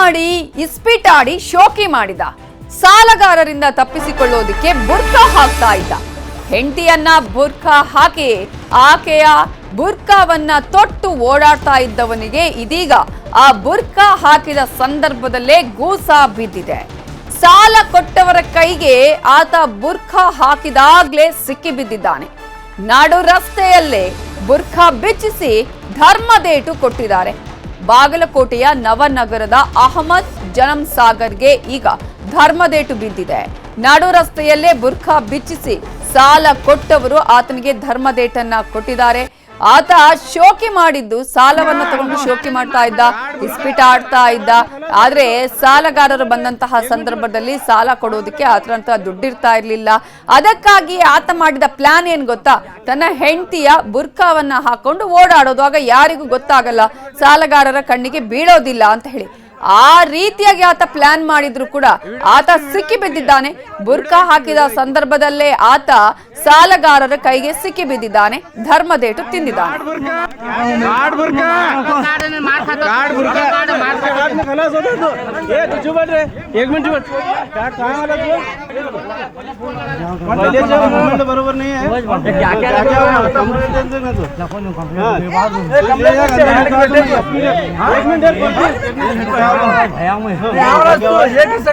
ಮಾಡಿ ಇಸ್ಪಿಟಾಡಿ ಶೋಕಿ ಮಾಡಿದ. ಸಾಲಗಾರರಿಂದ ತಪ್ಪಿಸಿಕೊಳ್ಳೋದಕ್ಕೆ ಬುರ್ಕಾ ಹಾಕ್ತಾ ಇದ್ದ. ಹೆಂಡತಿಯನ್ನ ಬುರ್ಕಾ ಹಾಕಿ ಆಕೆಯ ಬುರ್ಕಾವನ್ನ ತೊಟ್ಟು ಓಡಾಡ್ತಾ ಇದ್ದವನಿಗೆ ಇದೀಗ ಆ ಬುರ್ಕಾ ಹಾಕಿದ ಸಂದರ್ಭದಲ್ಲೇ ಗೂಸ ಬಿದ್ದಿದೆ. ಸಾಲ ಕೊಟ್ಟವರ ಕೈಗೆ ಆತ ಬುರ್ಕಾ ಹಾಕಿದಾಗ್ಲೇ ಸಿಕ್ಕಿ ಬಿದ್ದಿದ್ದಾನೆ. ನಾಡು ರಸ್ತೆಯಲ್ಲೇ ಬುರ್ಕಾ ಬಿಚ್ಚಿಸಿ ಧರ್ಮದೇಟು ಕೊಟ್ಟಿದ್ದಾರೆ. ಬಾಗಲಕೋಟೆಯ ನವನಗರದ ಅಹಮದ್ ಜನಮ್ ಸಾಗರ್ಗೆ ಈಗ ಧರ್ಮದೇಟು ಬಿದ್ದಿದೆ. ನಾಡು ರಸ್ತೆಯಲ್ಲೇ ಬುರ್ಕಾ ಬಿಚ್ಚಿಸಿ ಸಾಲ ಕೊಟ್ಟವರು ಆತನಿಗೆ ಧರ್ಮದೇಟನ್ನ ಕೊಟ್ಟಿದ್ದಾರೆ. ಆತ ಶೋಕಿ ಮಾಡಿದ್ದು ಸಾಲವನ್ನ ತಗೊಂಡು ಶೋಕಿ ಮಾಡ್ತಾ ಇದ್ದ, ಇಸ್ಪಿಟ್ ಆಡ್ತಾ ಇದ್ದ. ಆದ್ರೆ ಸಾಲಗಾರರು ಬಂದಂತಹ ಸಂದರ್ಭದಲ್ಲಿ ಸಾಲ ಕೊಡೋದಕ್ಕೆ ಆತನ ದುಡ್ಡಿರ್ತಾ ಇರ್ಲಿಲ್ಲ. ಅದಕ್ಕಾಗಿ ಆತ ಮಾಡಿದ ಪ್ಲಾನ್ ಏನ್ ಗೊತ್ತಾ, ತನ್ನ ಹೆಂಡತಿಯ ಬುರ್ಕಾವನ್ನ ಹಾಕೊಂಡು ಓಡಾಡೋದು. ಆಗ ಯಾರಿಗೂ ಗೊತ್ತಾಗಲ್ಲ, ಸಾಲಗಾರರ ಕಣ್ಣಿಗೆ ಬೀಳೋದಿಲ್ಲ ಅಂತ ಹೇಳಿ ಆ ರೀತಿಯಾಗಿ ಆತ ಪ್ಲಾನ್ ಮಾಡಿದ್ರು ಕೂಡ ಆತ ಸಿಕ್ಕಿ ಬಿದ್ದಿದ್ದಾನೆ. ಬುರ್ಕಾ ಹಾಕಿದ ಸಂದರ್ಭದಲ್ಲೇ ಆತ ಸಾಲಗಾರರ ಕೈಗೆ ಸಿಕ್ಕಿ ಬಿದ್ದಿದ್ದಾನೆ, ಧರ್ಮದೇಟು ತಿಂದಿದ್ದಾನೆ.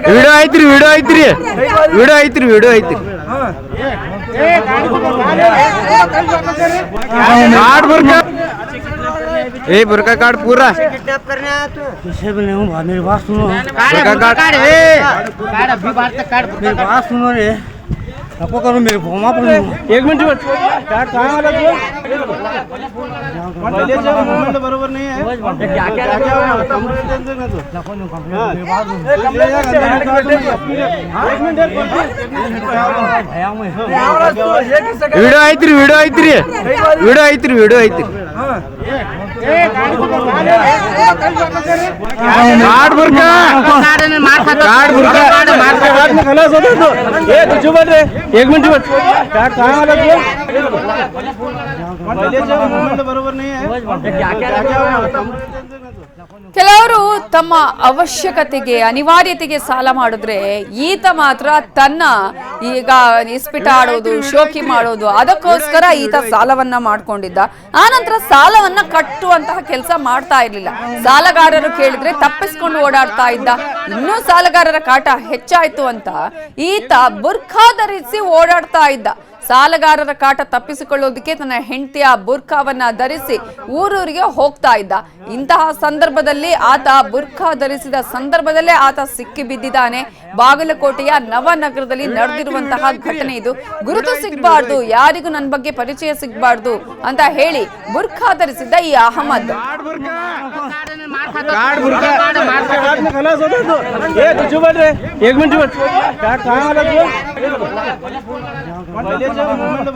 ವಿಡಿಯೋ ಐತ್ರಿ बुरका कार्ड पूरा मेरी बात सुनो, मेरी बात सुनो रे, आपको करो मेरे फोमा पर 1 मिनट कार्ड कहाँ वाला मोबाइल बरोबर नहीं है, क्या क्या वीडियो ಐತ್ರಿ कार्ड बुरका कार्ड बुरका खलास होता तो ये कुछ बोल रहे 1 मिनट कार्ड कहाँ वाला मोबाइल बरोबर नहीं है, क्या क्या ಕೆಲವರು ತಮ್ಮ ಅವಶ್ಯಕತೆಗೆ ಅನಿವಾರ್ಯತೆಗೆ ಸಾಲ ಮಾಡಿದ್ರೆ ಈತ ಮಾತ್ರ ತನ್ನ ಈಗ ಇಸ್ಪಿಟ ಆಡೋದು, ಶೋಕಿ ಮಾಡೋದು, ಅದಕ್ಕೋಸ್ಕರ ಈತ ಸಾಲವನ್ನ ಮಾಡ್ಕೊಂಡಿದ್ದ. ಆನಂತರ ಸಾಲವನ್ನ ಕಟ್ಟುವಂತಹ ಕೆಲಸ ಮಾಡ್ತಾ ಇರ್ಲಿಲ್ಲ. ಸಾಲಗಾರರು ಕೇಳಿದ್ರೆ ತಪ್ಪಿಸ್ಕೊಂಡು ಓಡಾಡ್ತಾ ಇದ್ದ. ಇನ್ನೂ ಸಾಲಗಾರರ ಕಾಟ ಹೆಚ್ಚಾಯ್ತು ಅಂತ ಈತ ಬುರ್ಖಾ ಧರಿಸಿ ಓಡಾಡ್ತಾ ಇದ್ದ. ಸಾಲಗಾರರ ಕಾಟ ತಪ್ಪಿಸಿಕೊಳ್ಳೋದಕ್ಕೆ ತನ್ನ ಹೆಂಡತಿಯ ಬುರ್ಕಾವನ್ನ ಧರಿಸಿ ಊರೂರಿಗೆ ಹೋಗ್ತಾ ಇದ್ದ. ಇಂತಹ ಸಂದರ್ಭದಲ್ಲಿ ಆತ ಬುರ್ಕಾ ಧರಿಸಿದ ಸಂದರ್ಭದಲ್ಲೇ ಆತ ಸಿಕ್ಕಿ ಬಿದ್ದಿದ್ದಾನೆ. ಬಾಗಲಕೋಟೆಯ ನವನಗರದಲ್ಲಿ ನಡೆದಿರುವಂತಹ ಘಟನೆ ಇದು. ಗುರುತು ಸಿಗಬಾರ್ದು, ಯಾರಿಗೂ ನನ್ನ ಬಗ್ಗೆ ಪರಿಚಯ ಸಿಗಬಾರ್ದು ಅಂತ ಹೇಳಿ ಬುರ್ಕಾ ಧರಿಸಿದ್ದ ಈ ಅಹಮದ್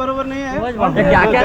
बरोबर नहीं है, क्या क्या